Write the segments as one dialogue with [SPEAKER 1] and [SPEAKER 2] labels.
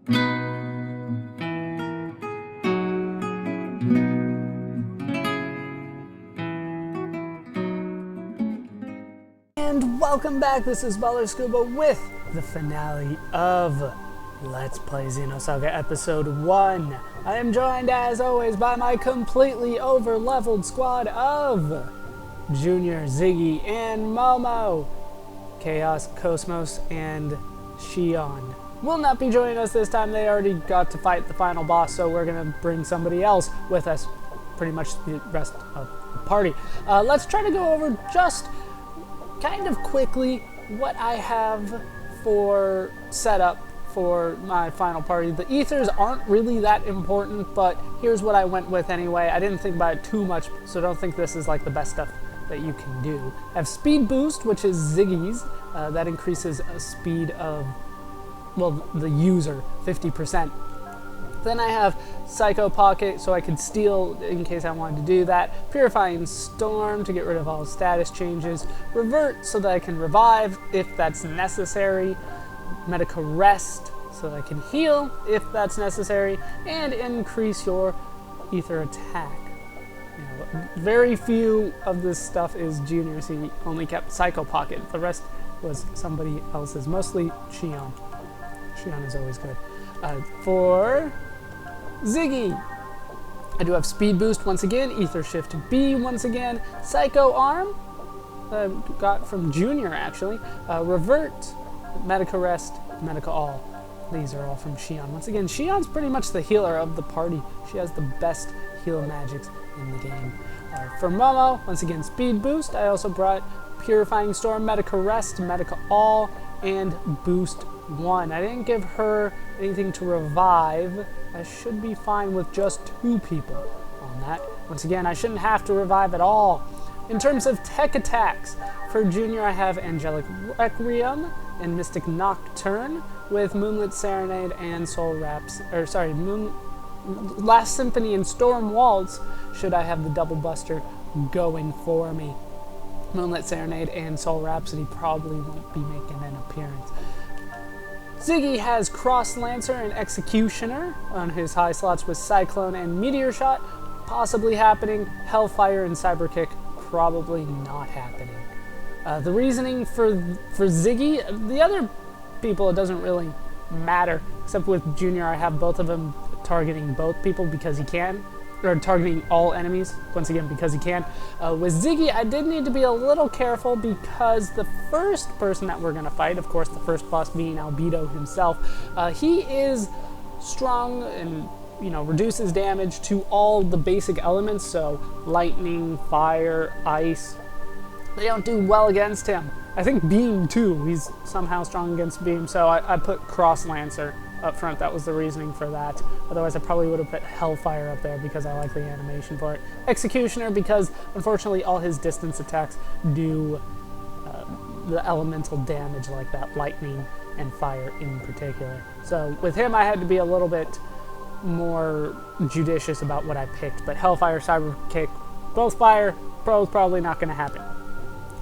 [SPEAKER 1] And welcome back, this is Baller Scuba with the finale of Let's Play Xenosaga Episode 1. I am joined, as always, by my completely over-leveled squad of Junior, Ziggy, and Momo. KOS-MOS, and Xion will not be joining us this time. They already got to fight the final boss, so we're going to bring somebody else with us, pretty much the rest of the party. Let's try to go over just kind of quickly what I have for setup for my final party. The ethers aren't really that important, but here's what I went with anyway. I didn't think about it too much, so don't think this is like the best stuff that you can do. I have speed boost, which is Ziggy's. That increases a speed of, well, the user 50%. Then I have Psycho Pocket, so I could steal in case I wanted to do that. Purifying Storm to get rid of all status changes. Revert so that I can revive if that's necessary. Medica Rest so that I can heal if that's necessary. And increase your ether attack. You know, very few of this stuff is Junior, so he only kept Psycho Pocket. The rest was somebody else's, mostly Xion. Xion is always good. For Ziggy, I do have Speed Boost once again, Ether Shift B once again, Psycho Arm, got from Junior actually, Revert, Medica Rest, Medica All. These are all from Xion. Once again, Xion's pretty much the healer of the party. She has the best heal magics in the game. For Momo, once again, Speed Boost. I also brought Purifying Storm, Medica Rest, Medica All, and Boost 1. I didn't give her anything to revive. I should be fine with just 2 people on that. Once again, I shouldn't have to revive at all. In terms of tech attacks, for Junior I have Angelic Requiem and Mystic Nocturne with Moonlit Serenade and Soul Raps, Last Symphony and Storm Waltz should I have the Double Buster going for me. Moonlit Serenade and Soul Rhapsody probably won't be making an appearance. Ziggy has Cross Lancer and Executioner on his high slots with Cyclone and Meteor Shot possibly happening. Hellfire and Cyber Kick probably not happening. The reasoning for Ziggy, the other people it doesn't really matter, except with Junior I have both of them targeting both people because he can, or targeting all enemies, once again, because he can. With Ziggy, I did need to be a little careful because the first person that we're going to fight, of course, the first boss being Albedo himself, he is strong and, you know, reduces damage to all the basic elements, so lightning, fire, ice. They don't do well against him. I think Beam, too. He's somehow strong against Beam, so I put Cross Lancer up front. That was the reasoning for that. Otherwise, I probably would have put Hellfire up there because I like the animation for it. Executioner because, unfortunately, all his distance attacks do the elemental damage like that, lightning and fire in particular. So with him, I had to be a little bit more judicious about what I picked. But Hellfire, Cyber Kick, both fire, probably not going to happen.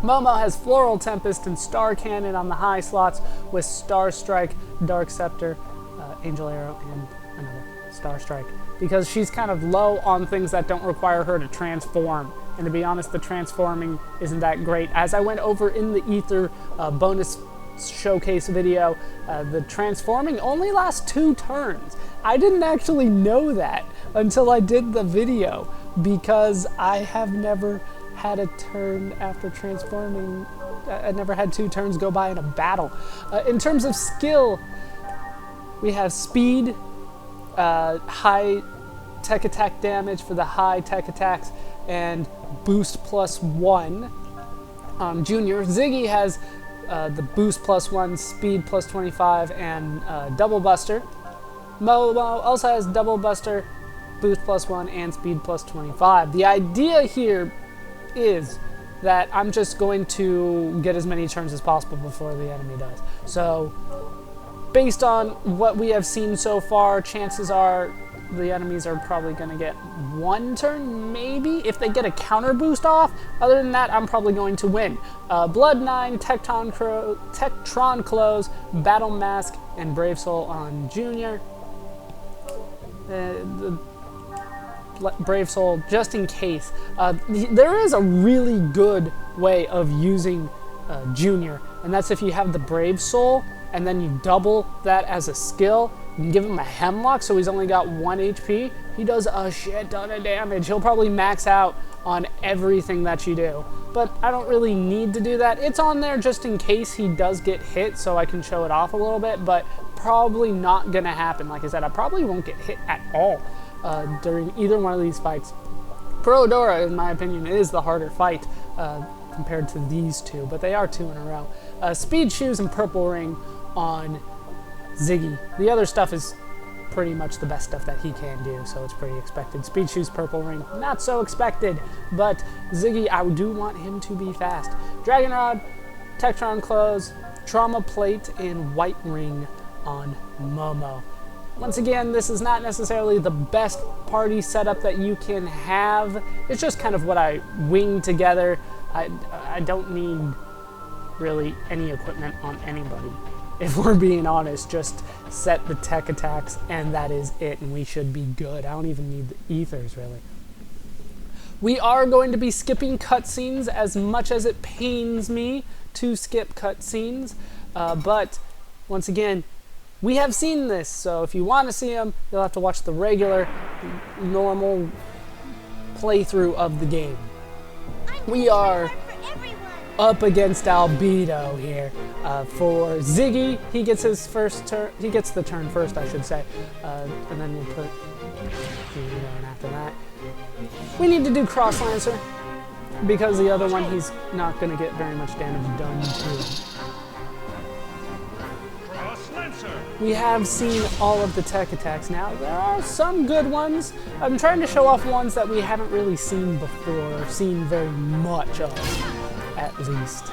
[SPEAKER 1] Momo has Floral Tempest and Star Cannon on the high slots with Star Strike, Dark Scepter, Angel Arrow, and another Star Strike. Because she's kind of low on things that don't require her to transform. And to be honest, the transforming isn't that great. As I went over in the Ether bonus showcase video, the transforming only lasts 2 turns. I didn't actually know that until I did the video, because I have never had a turn after transforming. I never had 2 turns go by in a battle. In terms of skill, we have speed, high tech attack damage for the high tech attacks, and boost +1 on Junior. Ziggy has the boost +1, speed +25, and double buster. Momo also has double buster, boost +1, and speed +25. The idea here is that I'm just going to get as many turns as possible before the enemy does. So based on what we have seen so far, chances are the enemies are probably going to get 1 turn, maybe, if they get a counter boost off. Other than that, I'm probably going to win. Blood 9, Tectron Close, Battle Mask, and Brave Soul on Junior. the Brave Soul, just in case. There is a really good way of using Junior, and that's if you have the Brave Soul and then you double that as a skill. You can give him a Hemlock, so he's only got 1 HP. He does a shit ton of damage. He'll probably max out on everything that you do. But I don't really need to do that. It's on there just in case he does get hit, so I can show it off a little bit, but probably not gonna happen. Like I said, I probably won't get hit at all during either one of these fights. Perodora, in my opinion, is the harder fight compared to these two, but they are 2 in a row. Speed Shoes and Purple Ring on Ziggy. The other stuff is pretty much the best stuff that he can do, so it's pretty expected. Speed Shoes, Purple Ring, not so expected, but Ziggy, I do want him to be fast. Dragon Rod, Tectron Clothes, Trauma Plate, and White Ring on Momo. Once again, this is not necessarily the best party setup that you can have. It's just kind of what I winged together. I don't need really any equipment on anybody. If we're being honest, just set the tech attacks and that is it, and we should be good. I don't even need the ethers, really. We are going to be skipping cutscenes as much as it pains me to skip cutscenes, but once again, we have seen this, so if you want to see them, you'll have to watch the regular, normal playthrough of the game. We are up against Albedo here. For Ziggy, he gets his first turn. He gets the turn first, I should say, and then we'll put Junior after that. We need to do Cross Lancer because the other one he's not going to get very much damage done to him. We have seen all of the tech attacks now. There are some good ones. I'm trying to show off ones that we haven't really seen before, or seen very much of, at least.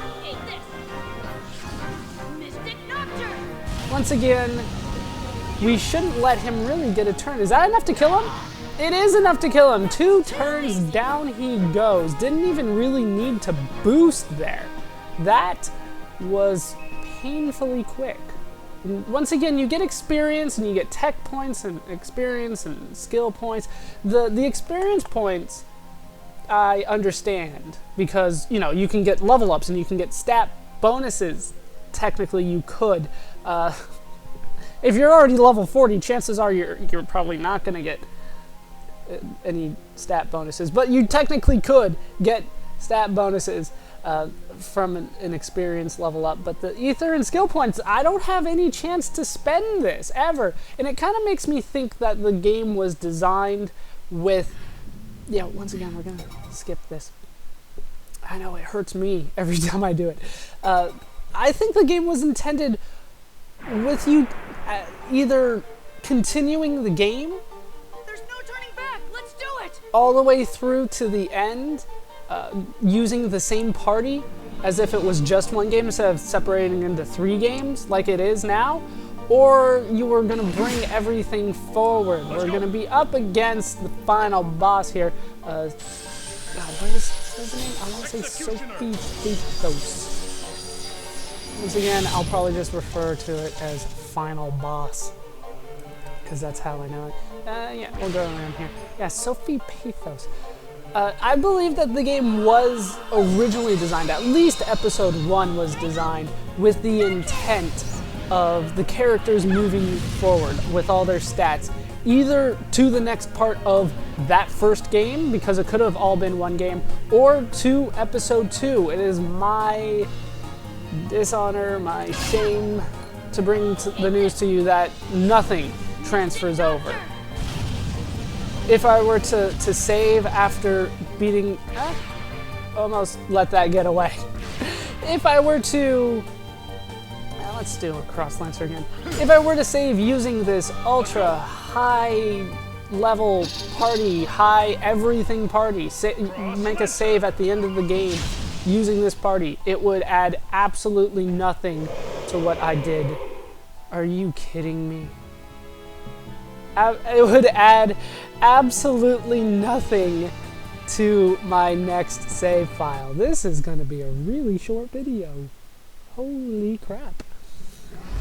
[SPEAKER 1] Once again, we shouldn't let him really get a turn. Is that enough to kill him? It is enough to kill him. 2 turns down he goes. Didn't even really need to boost there. That was painfully quick. And once again, you get experience and you get tech points and experience and skill points. The experience points I understand because, you know, you can get level ups and you can get stat bonuses. Technically you could. If you're already level 40, chances are you're probably not going to get any stat bonuses, but you technically could get stat bonuses from an experience level up. But the ether and skill points, I don't have any chance to spend this ever, and it kind of makes me think that the game was designed with, yeah, once again we're gonna skip this. I know it hurts me every time I do it. I think the game was intended with you either continuing the game,
[SPEAKER 2] there's no turning back, let's do it,
[SPEAKER 1] all the way through to the end, using the same party as if it was just one game instead of separating into 3 games like it is now, or you were going to bring everything forward. We're going to be up against the final boss here. God, what is his name? I want to say Sophie Pathos. Once again, I'll probably just refer to it as final boss, because that's how I know it. Yeah, we'll go around here. Yeah, Sophie Pathos. I believe that the game was originally designed, at least episode 1 was designed, with the intent of the characters moving forward with all their stats, either to the next part of that first game, because it could have all been one game, or to episode 2. It is my dishonor, my shame to bring the news to you that nothing transfers over. If I were to save after beating... almost let that get away. If I were to... let's do a Cross Lancer again. If I were to save using this ultra high level party, high everything party, make a save at the end of the game using this party, it would add absolutely nothing to what I did. Are you kidding me? It would add absolutely nothing to my next save file. This is going to be a really short video. Holy crap.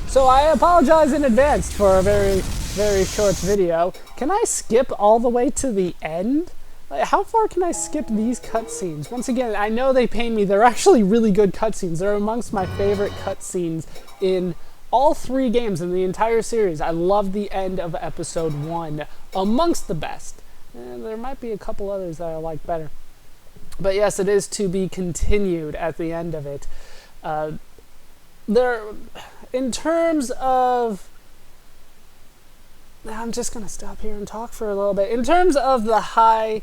[SPEAKER 1] So I apologize in advance for a very very short video. Can I skip all the way to the end? Like, how far can I skip these cutscenes? Once again, I know they pain me. They're actually really good cutscenes. They're amongst my favorite cutscenes in all 3 games in the entire series. I love the end of episode 1, amongst the best. And there might be a couple others that I like better. But yes, it is to be continued at the end of it. In terms of... I'm just going to stop here and talk for a little bit. In terms of the high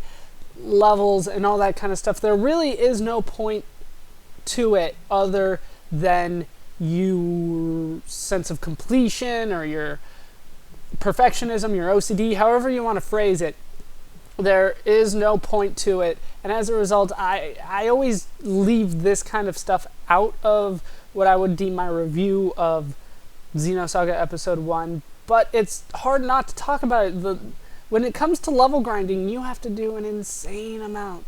[SPEAKER 1] levels and all that kind of stuff, there really is no point to it other than your sense of completion or your perfectionism, your OCD, however you want to phrase it. There is no point to it, and as a result, I always leave this kind of stuff out of what I would deem my review of Xenosaga Episode 1, but it's hard not to talk about it. When it comes to level grinding, you have to do an insane amount.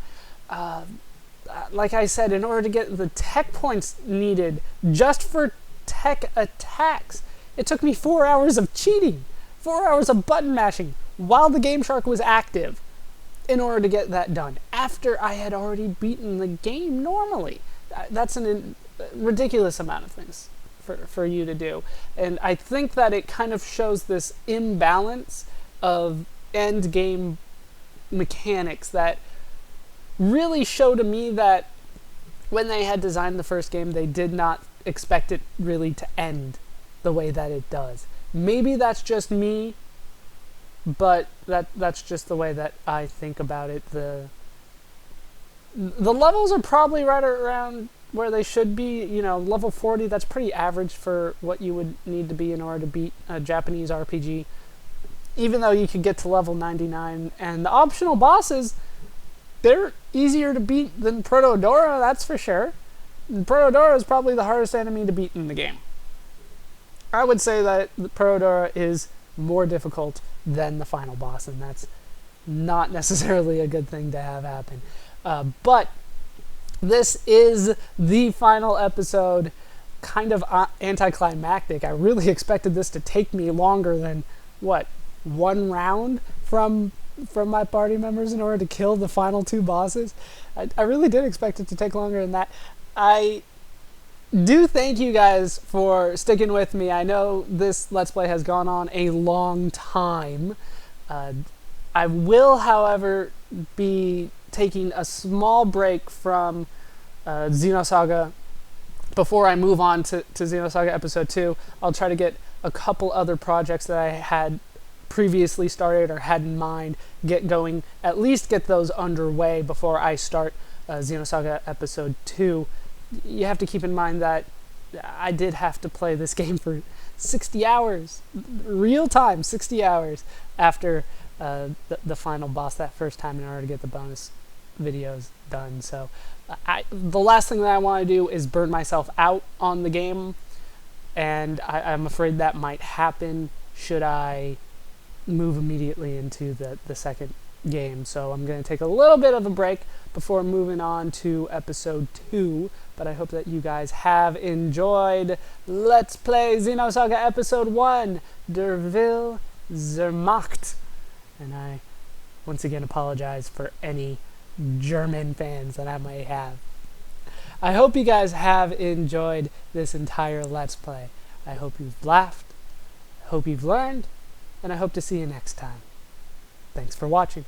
[SPEAKER 1] Like I said, in order to get the tech points needed just for tech attacks, it took me 4 hours of cheating, 4 hours of button mashing while the Game Shark was active in order to get that done, after I had already beaten the game normally. That's a ridiculous amount of things for you to do. And I think that it kind of shows this imbalance of end game mechanics that really show to me that when they had designed the first game, they did not expect it really to end the way that it does. Maybe that's just me, but that's just the way that I think about it. The levels are probably right around where they should be. You know, level 40, that's pretty average for what you would need to be in order to beat a Japanese RPG. Even though you could get to level 99, and the optional bosses, they're easier to beat than Protodora, that's for sure. And Protodora is probably the hardest enemy to beat in the game. I would say that Protodora is more difficult than the final boss, and that's not necessarily a good thing to have happen. But this is the final episode, kind of anticlimactic. I really expected this to take me longer than, what, 1 round from my party members in order to kill the final 2 bosses. I really did expect it to take longer than that. I do thank you guys for sticking with me. I know this Let's Play has gone on a long time. I will, however, be taking a small break from Xenosaga before I move on to Xenosaga Episode 2. I'll try to get a couple other projects that I had previously started or had in mind get going, at least get those underway before I start Xenosaga Episode 2. You have to keep in mind that I did have to play this game for 60 hours, real time, 60 hours after the final boss that first time in order to get the bonus videos done. So the last thing that I want to do is burn myself out on the game, and I'm afraid that might happen should I move immediately into the second game. So I'm going to take a little bit of a break before moving on to Episode 2, but I hope that you guys have enjoyed Let's Play Xenosaga Episode 1, Der Will Zermacht. And I once again apologize for any German fans that I may have. I hope you guys have enjoyed this entire Let's Play. I hope you've laughed, I hope you've learned, and I hope to see you next time. Thanks for watching.